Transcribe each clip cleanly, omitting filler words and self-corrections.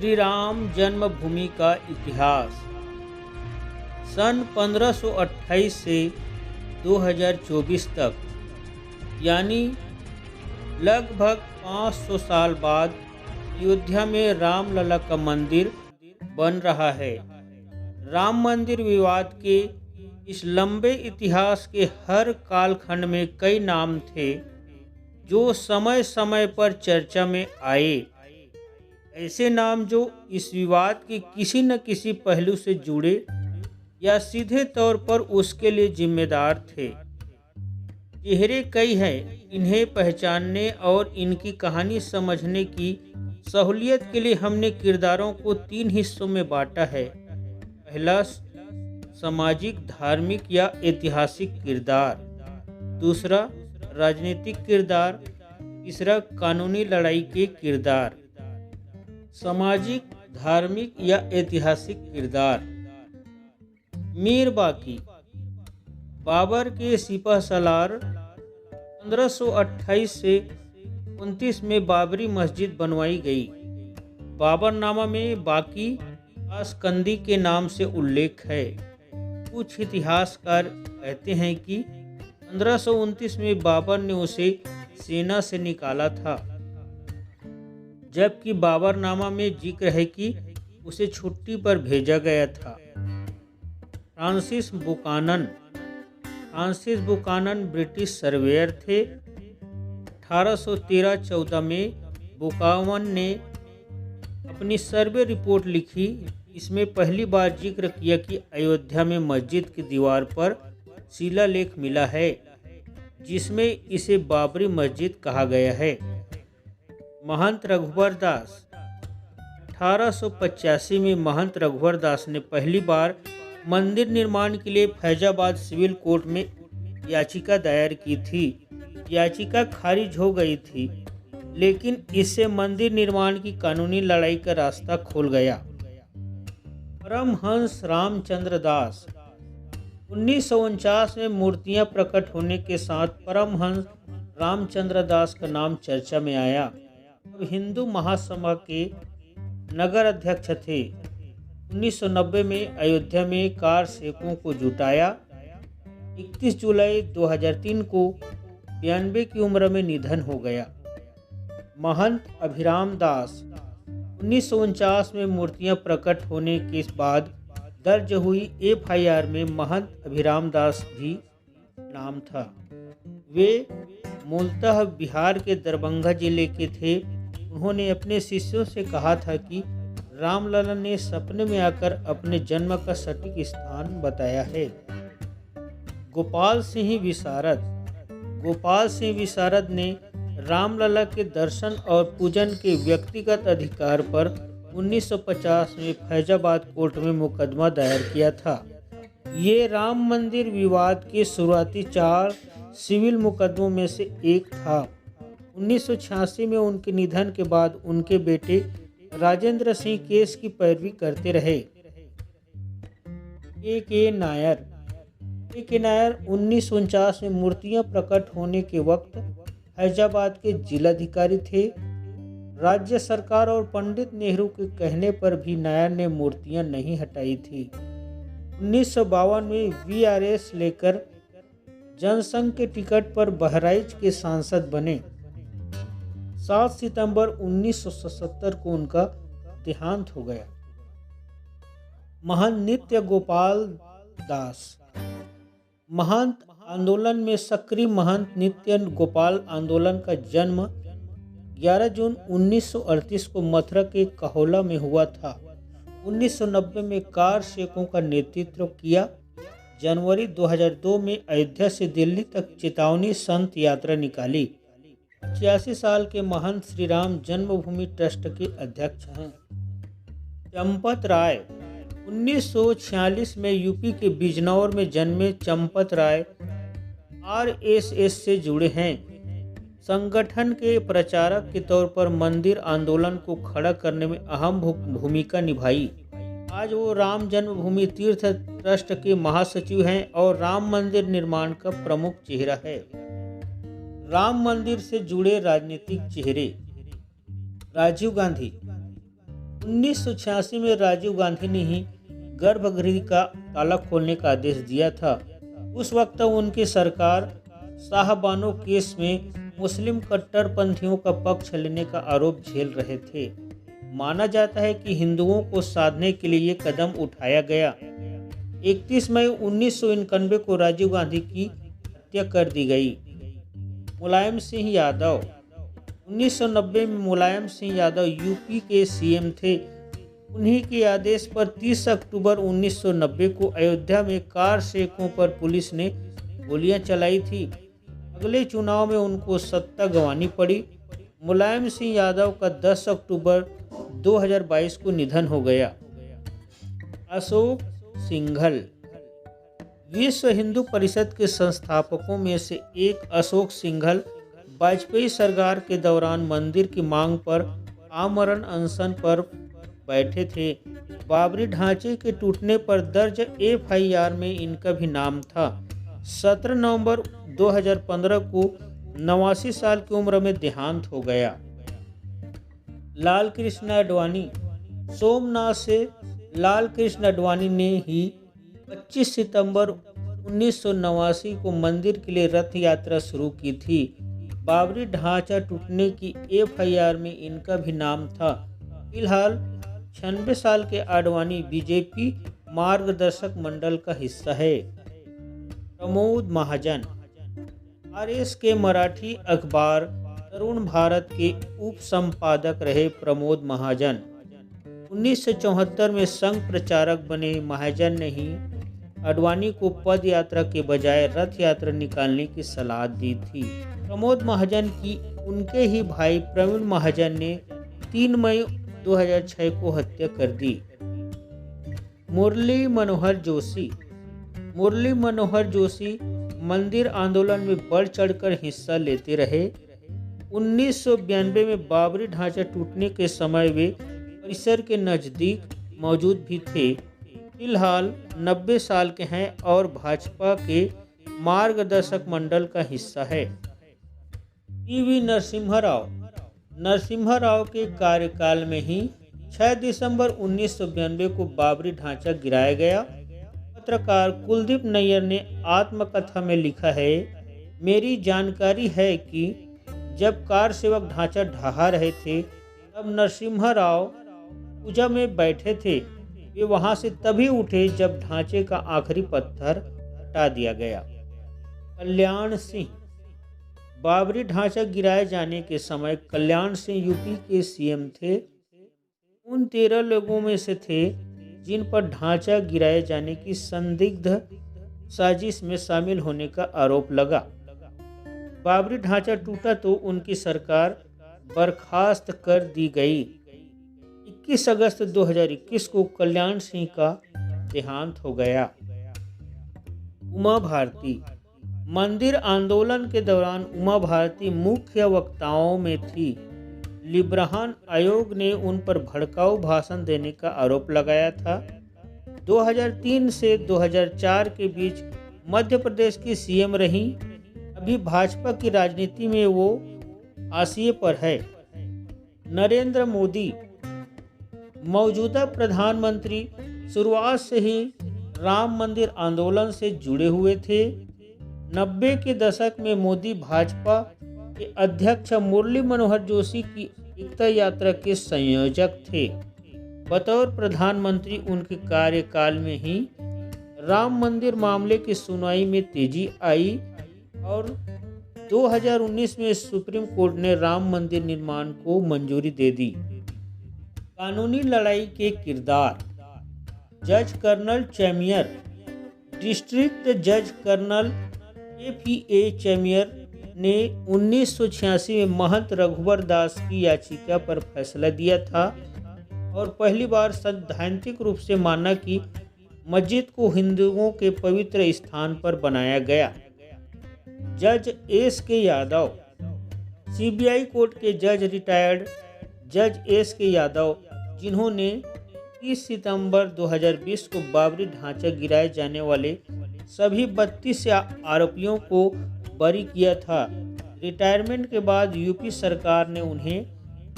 श्री राम जन्मभूमि का इतिहास। सन 1528 से 2024 तक, यानी लगभग 500 साल बाद अयोध्या में रामलला का मंदिर बन रहा है। राम मंदिर विवाद के इस लंबे इतिहास के हर कालखंड में कई नाम थे जो समय समय पर चर्चा में आए। ऐसे नाम जो इस विवाद के किसी न किसी पहलू से जुड़े या सीधे तौर पर उसके लिए जिम्मेदार थे। चेहरे कई हैं, इन्हें पहचानने और इनकी कहानी समझने की सहूलियत के लिए हमने किरदारों को 3 हिस्सों में बांटा है। पहला, सामाजिक, धार्मिक या ऐतिहासिक किरदार। दूसरा, राजनीतिक किरदार। तीसरा, कानूनी लड़ाई के किरदार। सामाजिक, धार्मिक या ऐतिहासिक किरदार। मीर बाकी, बाबर के सिपह सालार। 1528 से 29 में बाबरी मस्जिद बनवाई गई। बाबरनामा में बाकी आसकंदी के नाम से उल्लेख है। कुछ इतिहासकार कहते हैं कि 1529 में बाबर ने उसे सेना से निकाला था, जबकि बाबरनामा में जिक्र है कि उसे छुट्टी पर भेजा गया था। फ्रांसिस बुकानन ब्रिटिश सर्वेयर थे। 1813-14 में बुकानन ने अपनी सर्वे रिपोर्ट लिखी। इसमें पहली बार जिक्र किया कि अयोध्या में मस्जिद की दीवार पर शिलालेख मिला है, जिसमें इसे बाबरी मस्जिद कहा गया है। महंत रघुवर दास। 1885 में महंत रघुवर दास ने पहली बार मंदिर निर्माण के लिए फैजाबाद सिविल कोर्ट में याचिका दायर की थी। याचिका खारिज हो गई थी, लेकिन इससे मंदिर निर्माण की कानूनी लड़ाई का रास्ता खुल गया। परमहंस रामचंद्र दास। 1949 में मूर्तियां प्रकट होने के साथ परमहंस रामचंद्र दास का नाम चर्चा में आया। अब हिंदू महासभा के नगर अध्यक्ष थे। 1990 में अयोध्या में कार सेवकों को जुटाया। 31 जुलाई 2003 को 92 की उम्र में निधन हो गया। महंत अभिराम दास। 1949 में मूर्तियां प्रकट होने के बाद दर्ज हुई FIR में महंत अभिराम दास भी नाम था। वे मूलतः बिहार के दरभंगा जिले के थे। उन्होंने अपने शिष्यों से कहा था कि रामलला ने सपने में आकर अपने जन्म का सटीक स्थान बताया है। गोपाल सिंह विशारद ने रामलला के दर्शन और पूजन के व्यक्तिगत अधिकार पर 1950 में फैजाबाद कोर्ट में मुकदमा दायर किया था। ये राम मंदिर विवाद के शुरुआती 4 सिविल मुकदमों में से एक था। 1986 में उनके निधन के बाद उनके बेटे राजेंद्र सिंह केस की पैरवी करते रहे। A.K. नायर। 1949 में मूर्तियां प्रकट होने के वक्त फैजाबाद के जिलाधिकारी थे। राज्य सरकार और पंडित नेहरू के कहने पर भी नायर ने मूर्तियां नहीं हटाई थी। 1952 में VRS लेकर जनसंघ के टिकट पर बहराइच के सांसद बने। 7 सितंबर 1977 को उनका देहांत हो गया। महंत नित्य गोपाल दास। महंत आंदोलन में सक्रिय महंत नित्य गोपाल आंदोलन का जन्म 11 जून 1938 को मथुरा के कहोला में हुआ था। 1990 में कार सेवकों का नेतृत्व किया। जनवरी 2002 में अयोध्या से दिल्ली तक चेतावनी संत यात्रा निकाली। 85 साल के महंत श्री राम जन्मभूमि ट्रस्ट के अध्यक्ष हैं। चंपत राय। 1946 में यूपी के बिजनौर में जन्मे चंपत राय RSS से जुड़े हैं। संगठन के प्रचारक के तौर पर मंदिर आंदोलन को खड़ा करने में अहम भूमिका निभाई। आज वो राम जन्मभूमि तीर्थ ट्रस्ट के महासचिव हैं और राम मंदिर निर्माण का प्रमुख चेहरा है। राम मंदिर से जुड़े राजनीतिक चेहरे। राजीव गांधी। 1986 में राजीव गांधी ने ही गर्भगृह का ताला खोलने का आदेश दिया था। उस वक्त उनकी सरकार शाहबानो केस में मुस्लिम कट्टरपंथियों का पक्ष लेने का आरोप झेल रहे थे। माना जाता है कि हिंदुओं को साधने के लिए ये कदम उठाया गया। 31 मई 1991 को राजीव गांधी की हत्या कर दी गई। मुलायम सिंह यादव 1990 में मुलायम सिंह यादव यूपी के सीएम थे। उन्हीं के आदेश पर 30 अक्टूबर 1990 को अयोध्या में कार सेवकों पर पुलिस ने गोलियां चलाई थी। अगले चुनाव में उनको सत्ता गंवानी पड़ी। मुलायम सिंह यादव का 10 अक्टूबर 2022 को निधन हो गया। अशोक सिंघल विश्व हिंदू परिषद के संस्थापकों में से एक अशोक सिंघल वाजपेयी सरकार के दौरान मंदिर की मांग पर आमरण अनशन पर बैठे थे। बाबरी ढांचे के टूटने पर दर्ज एफआईआर में इनका भी नाम था। 17 नवंबर 2015 को 89 साल की उम्र में देहांत हो गया। लाल कृष्ण आडवाणी सोमनाथ से लाल कृष्ण आडवाणी ने ही 25 सितंबर 1989 को मंदिर के लिए रथ यात्रा शुरू की थी। बाबरी ढांचा टूटने की एफआईआर में इनका भी नाम था। फिलहाल 96 साल के आडवाणी बीजेपी मार्गदर्शक मंडल का हिस्सा है। प्रमोद महाजन आरएस के मराठी अखबार तरुण भारत के उप संपादक रहे। प्रमोद महाजन 1974 में संघ प्रचारक बने। महाजन ने ही आडवाणी को पद यात्रा के बजाय रथ यात्रा निकालने की सलाह दी थी। प्रमोद महाजन की उनके ही भाई प्रवीण महाजन ने 3 मई 2006 को हत्या कर दी। मुरली मनोहर जोशी मंदिर आंदोलन में बढ़ चढ़कर हिस्सा लेते रहे। 1992 में बाबरी ढांचा टूटने के समय वे परिसर के नज़दीक मौजूद भी थे। फिलहाल 90 साल के हैं और भाजपा के मार्गदर्शक मंडल का हिस्सा है। पीवी नरसिम्हा राव के कार्यकाल में ही 6 दिसंबर 1992 को बाबरी ढांचा गिराया गया। पत्रकार कुलदीप नैयर ने आत्मकथा में लिखा है, मेरी जानकारी है कि जब कार सेवक ढांचा ढहा रहे थे तब नरसिम्हा राव पूजा में बैठे थे। वे वहां से तभी उठे जब ढांचे का आखिरी पत्थर हटा दिया गया। कल्याण सिंह बाबरी ढांचा गिराए जाने के समय कल्याण सिंह यूपी के सीएम थे। उन 13 लोगों में से थे जिन पर ढांचा गिराए जाने की संदिग्ध साजिश में शामिल होने का आरोप लगा। बाबरी ढांचा टूटा तो उनकी सरकार बर्खास्त कर दी गई। 21 अगस्त 2021 को कल्याण सिंह का देहांत हो गया। उमा भारती मंदिर आंदोलन के दौरान उमा भारती मुख्य वक्ताओं में थी। लिब्राहन आयोग ने उन पर भड़काऊ भाषण देने का आरोप लगाया था। 2003 से 2004 के बीच मध्य प्रदेश की सीएम रहीं। अभी भाजपा की राजनीति में वो हाशिए पर है। नरेंद्र मोदी मौजूदा प्रधानमंत्री शुरुआत से ही राम मंदिर आंदोलन से जुड़े हुए थे। 90 के दशक में मोदी भाजपा के अध्यक्ष मुरली मनोहर जोशी की एकता यात्रा के संयोजक थे। बतौर प्रधानमंत्री उनके कार्यकाल में ही राम मंदिर मामले की सुनवाई में तेजी आई और 2019 में सुप्रीम कोर्ट ने राम मंदिर निर्माण को मंजूरी दे दी। कानूनी लड़ाई के किरदार जज कर्नल चैमियर डिस्ट्रिक्ट जज कर्नल एपीए चैमियर ने 1986 में महंत रघुवर दास की याचिका पर फैसला दिया था और पहली बार सैद्धांतिक रूप से माना कि मस्जिद को हिंदुओं के पवित्र स्थान पर बनाया गया। जज एस के यादव सीबीआई कोर्ट के जज रिटायर्ड जज एस के यादव जिन्होंने 30 सितंबर 2020 को बाबरी ढांचा गिराए जाने वाले सभी 32 आरोपियों को बरी किया था। रिटायरमेंट के बाद यूपी सरकार ने उन्हें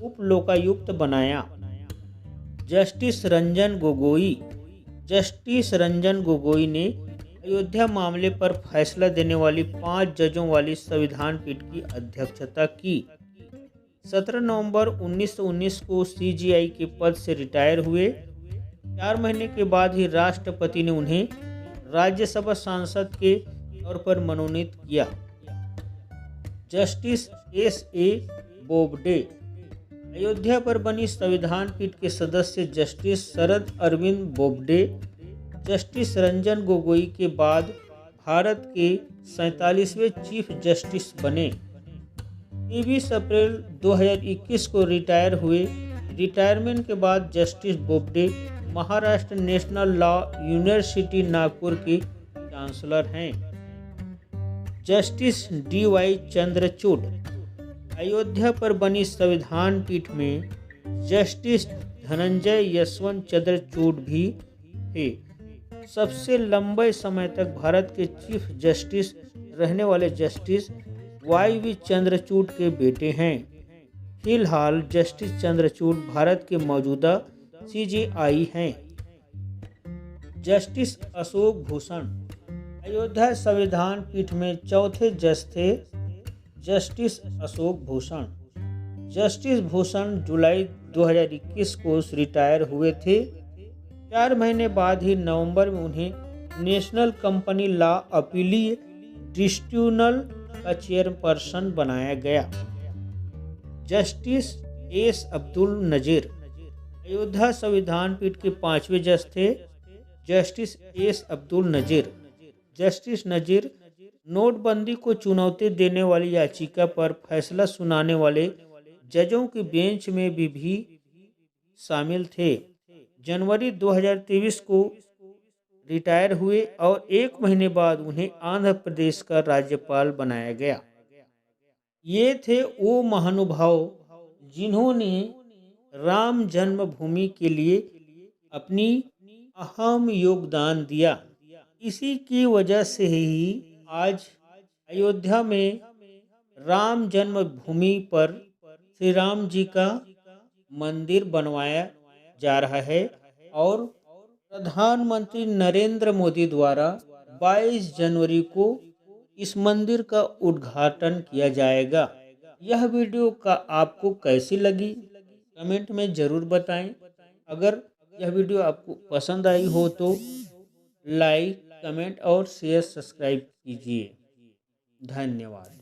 उप लोकायुक्त बनाया। जस्टिस रंजन गोगोई ने अयोध्या मामले पर फैसला देने वाली 5 जजों वाली संविधान पीठ की अध्यक्षता की। 17 नवंबर 1919 को सीजेआई के पद से रिटायर हुए। 4 महीने के बाद ही राष्ट्रपति ने उन्हें राज्यसभा सांसद के तौर पर मनोनीत किया। जस्टिस एस.ए. बोबडे। अयोध्या पर बनी संविधान पीठ के सदस्य जस्टिस शरद अरविंद बोबडे जस्टिस रंजन गोगोई के बाद भारत के 47वें चीफ जस्टिस बने। 23 अप्रैल 2021 को रिटायर हुए। रिटायरमेंट के बाद justice Bobde Maharashtra national law university Nagpur के चांसलर हैं। Justice D.Y.. चंद्रचूड़। अयोध्या पर बनी संविधान पीठ में जस्टिस धनंजय यशवंत चंद्रचूड़ भी थे। सबसे लंबे समय तक भारत के चीफ जस्टिस रहने वाले जस्टिस वाई.वी. चंद्रचूड़ के बेटे हैं। फिलहाल जस्टिस चंद्रचूड़ भारत के मौजूदा सीजेआई हैं। जस्टिस अशोक भूषण। अयोध्या संविधान पीठ में चौथे जज थे जस्टिस अशोक भूषण। जस्टिस भूषण जुलाई 2021 को रिटायर हुए थे। 4 महीने बाद ही नवंबर में उन्हें नेशनल कंपनी लॉ अपीलीय ट्रिब्यूनल का चेयरपर्सन बनाया गया। Justice S. अब्दुल नजीर। अयोध्या संविधान पीठ के 5वें जज थे justice S. Abdul Nazeer. Justice Nazeer नोटबंदी को चुनौती देने वाली याचिका पर फैसला सुनाने वाले जजों की बेंच में भी शामिल थे। जनवरी 2023 को रिटायर हुए और 1 महीने बाद उन्हें आंध्र प्रदेश का राज्यपाल बनाया गया। ये थे वो महानुभाव जिन्होंने राम जन्मभूमि के लिए अपनी अहम योगदान दिया। इसी की वजह से ही आज अयोध्या में राम जन्मभूमि पर श्री राम जी का मंदिर बनवाया जा रहा है और प्रधानमंत्री नरेंद्र मोदी द्वारा 22 जनवरी को इस मंदिर का उद्घाटन किया जाएगा। यह वीडियो का आपको कैसी लगी कमेंट में ज़रूर बताएं। अगर यह वीडियो आपको पसंद आई हो तो लाइक, कमेंट और शेयर सब्सक्राइब कीजिए। धन्यवाद।